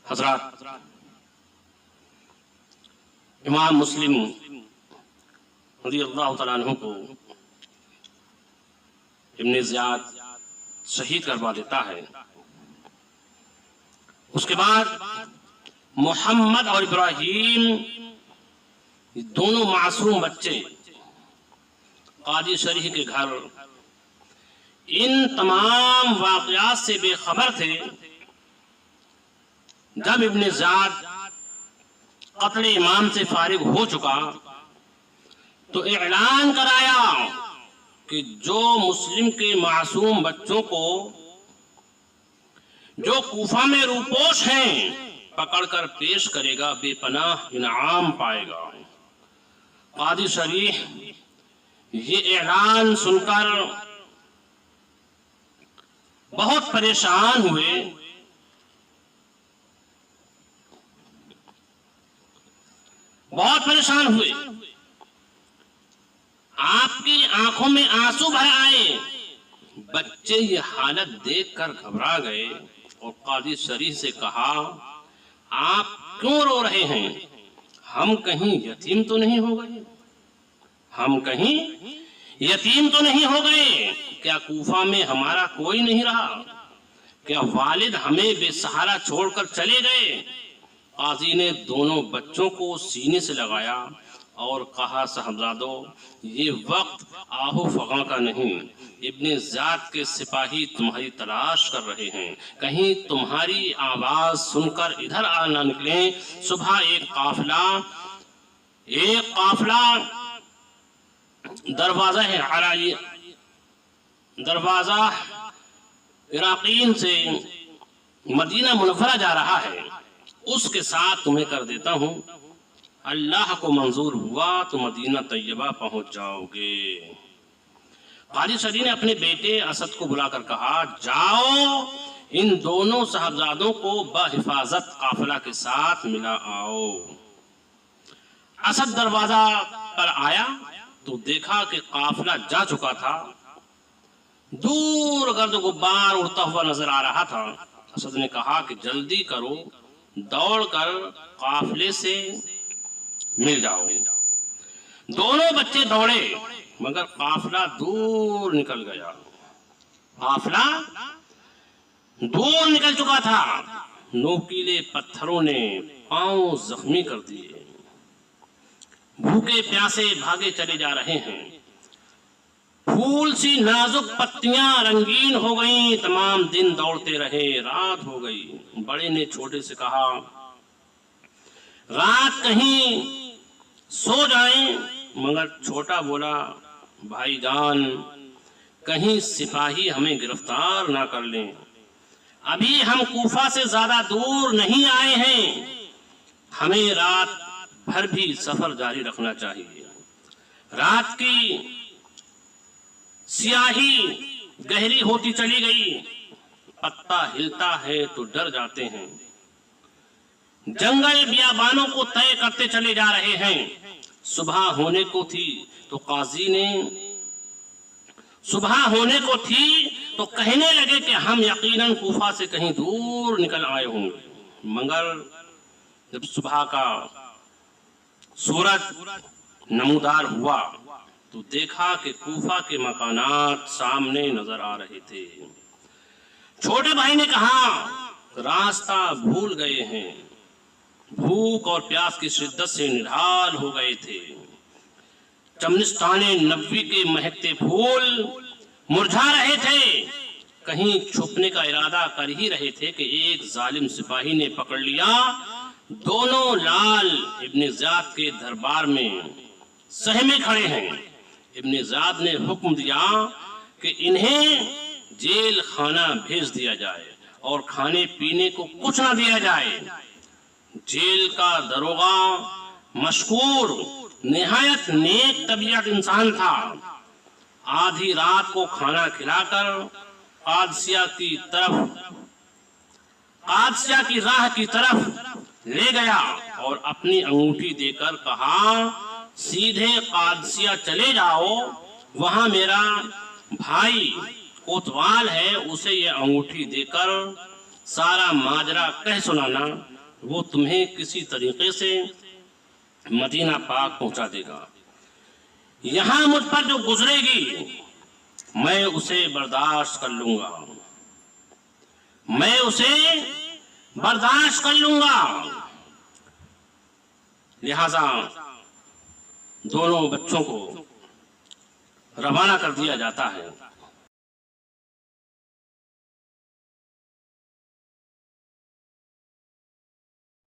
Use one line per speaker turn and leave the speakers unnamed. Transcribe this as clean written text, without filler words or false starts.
हजरात, इमाम मुस्लिम रज़ियल्लाहु तआला अन्हु को इब्न ज़ियाद शहीद करवा देता है। उसके बाद मोहम्मद और इब्राहीम दोनों मासूम बच्चे कादी शरीह के घर इन तमाम वाक़यात से बेखबर थे। जब इब्न ज़ियाद कत्ल इमाम से फारिग हो चुका तो ऐलान कराया कि जो मुस्लिम के मासूम बच्चों को जो कूफा में रूपोश हैं पकड़कर पेश करेगा बेपनाह इनाम पाएगा। कादी शरीह ये ऐलान सुनकर बहुत परेशान हुए। आपकी आंखों में आंसू भर आए। बच्चे ये हालत देखकर घबरा गए और कादी शरीह से कहा, आप क्यों रो रहे हैं? हम कहीं यतीम तो नहीं हो गए? क्या कूफा में हमारा कोई नहीं रहा? क्या वालिद हमें बेसहारा छोड़कर चले गए? काजी ने दोनों बच्चों को सीने से लगाया और कहा, साहबजादों, ये वक्त आहू फगा का नहीं। इब्न ज़ियाद के सिपाही तुम्हारी तलाश कर रहे हैं। कहीं तुम्हारी आवाज सुनकर इधर आ ना निकले। सुबह एक काफिला दरवाजा इराकीन से मदीना मुनव्वरा जा रहा है, उसके साथ तुम्हें कर देता हूँ। अल्लाह को मंजूर हुआ तो मदीना तैयबा पहुंच जाओगे। कादी शरीह ने अपने बेटे असद को बुलाकर कहा, जाओ इन दोनों साहबजादों को बहिफाजत काफिला के साथ मिला आओ। असद दरवाजा पर आया तो देखा कि काफिला जा चुका था। दूर गर्द गुब्बार उड़ता हुआ नजर आ रहा था। असद ने कहा कि जल्दी करो, दौड़कर काफिले से मिल जाओ। दोनों बच्चे दौड़े मगर काफिला दूर निकल गया। काफिला दूर निकल चुका था। नोकीले पत्थरों ने पांव जख्मी कर दिए। भूखे प्यासे भागे चले जा रहे हैं। फूल सी नाजुक पत्तियां रंगीन हो गईं। तमाम दिन दौड़ते रहे, रात हो गई। बड़े ने छोटे से कहा, रात कहीं सो जाएं। मगर छोटा बोला, भाईजान, कहीं सिपाही हमें गिरफ्तार ना कर लें। अभी हम कूफा से ज्यादा दूर नहीं आए हैं। हमें रात भर भी सफर जारी रखना चाहिए। रात की सियाही गहरी होती चली गई। पत्ता हिलता है तो डर जाते हैं। जंगल बियाबानों को तय करते चले जा रहे हैं। सुबह होने को थी तो कहने लगे कि हम यकीनन कूफा से कहीं दूर निकल आए होंगे। मगर जब सुबह का सूरज नमूदार हुआ तो देखा कि कूफा के मकानात सामने नजर आ रहे थे। छोटे भाई ने कहा, रास्ता भूल गए हैं। भूख और प्यास की शिद्दत से निढाल हो गए थे। चमनिस्ताने नबवी के महकते फूल मुरझा रहे थे। कहीं छुपने का इरादा कर ही रहे थे कि एक जालिम सिपाही ने पकड़ लिया। दोनों लाल इब्न ज़ियाद के दरबार में सहमे खड़े हैं। इब्न ज़ियाद ने हुक्म दिया कि इन्हें जेल खाना भेज दिया जाए और खाने पीने को कुछ ना दिया जाए। जेल का दरोगा मशकूर निहायत नेक तबीयत इंसान था। आधी रात को खाना खिलाकर कादसिया की राह की तरफ ले गया और अपनी अंगूठी देकर कहा, सीधे कादसिया चले जाओ, वहां मेरा भाई कोतवाल है, उसे ये अंगूठी देकर सारा माजरा कह सुनाना। वो तुम्हें किसी तरीके से मदीना पाक पहुंचा देगा। यहां मुझ पर जो गुजरेगी मैं उसे बर्दाश्त कर लूंगा, मैं उसे बर्दाश्त कर लूंगा। लिहाजा दोनों बच्चों को रवाना कर दिया जाता है।